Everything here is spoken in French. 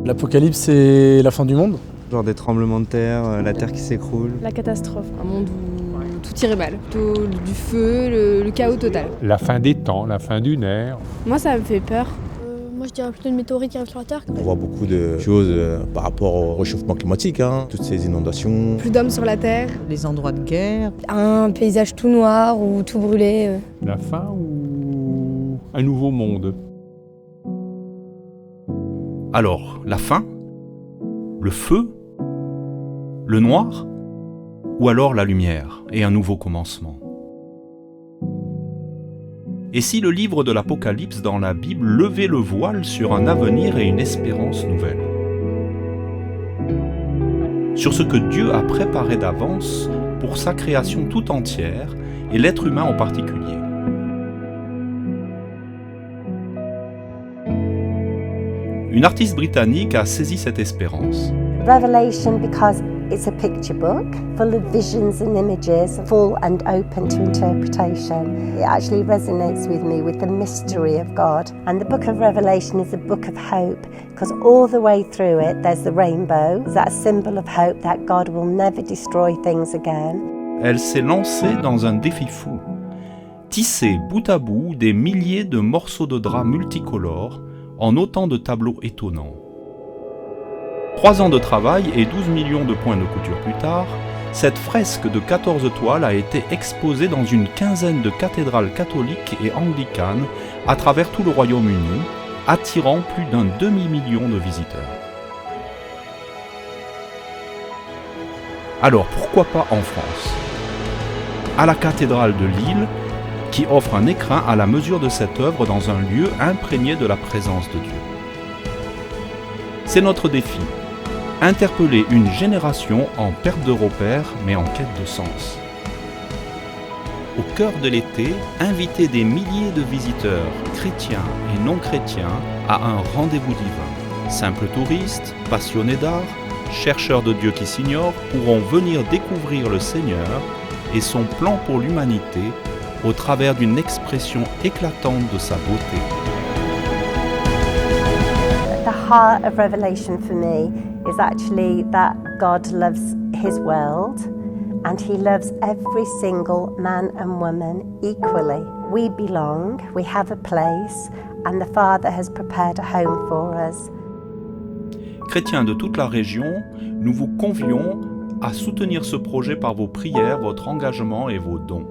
L'apocalypse, c'est la fin du monde? Genre des tremblements de terre, la terre qui s'écroule. La catastrophe, un monde où tout irait mal. Plutôt du feu, le chaos total. La fin des temps, la fin d'une ère. Moi, ça me fait peur. Moi, je dirais plutôt une météorite qui arrive sur la Terre. On voit beaucoup de choses par rapport au réchauffement climatique, toutes ces inondations. Plus d'hommes sur la Terre. Les endroits de guerre. Un paysage tout noir ou tout brûlé. La fin ou un nouveau monde? Alors, la fin? Le feu? Le noir? Ou alors la lumière et un nouveau commencement? Et si le livre de l'Apocalypse dans la Bible levait le voile sur un avenir et une espérance nouvelle? Sur ce que Dieu a préparé d'avance pour sa création tout entière et l'être humain en particulier. Une artiste britannique a saisi cette espérance. Revelation, because it's a picture book full of visions and images, full and open to interpretation. It actually resonates with me with the mystery of God. And the book of Revelation is a book of hope, because all the way through it there's the rainbow, that symbol of hope that God will never destroy things again. Elle s'est lancée dans un défi fou. Tisser bout à bout des milliers de morceaux de drap multicolores en autant de tableaux étonnants. 3 ans de travail et 12 millions de points de couture plus tard, cette fresque de 14 toiles a été exposée dans une quinzaine de cathédrales catholiques et anglicanes à travers tout le Royaume-Uni, attirant plus d'un demi-million de visiteurs. Alors pourquoi pas en France? À la cathédrale de Lille, qui offre un écrin à la mesure de cette œuvre dans un lieu imprégné de la présence de Dieu. C'est notre défi. Interpeller une génération en perte de repères, mais en quête de sens. Au cœur de l'été, inviter des milliers de visiteurs, chrétiens et non chrétiens, à un rendez-vous divin. Simples touristes, passionnés d'art, chercheurs de Dieu qui s'ignorent pourront venir découvrir le Seigneur et son plan pour l'humanité au travers d'une expression éclatante de sa beauté. The heart of Revelation for me is actually that God loves His world and He loves every single man and woman equally. We belong, we have a place, and the Father has prepared a home for us. Chrétiens de toute la région, nous vous convions à soutenir ce projet par vos prières, votre engagement et vos dons.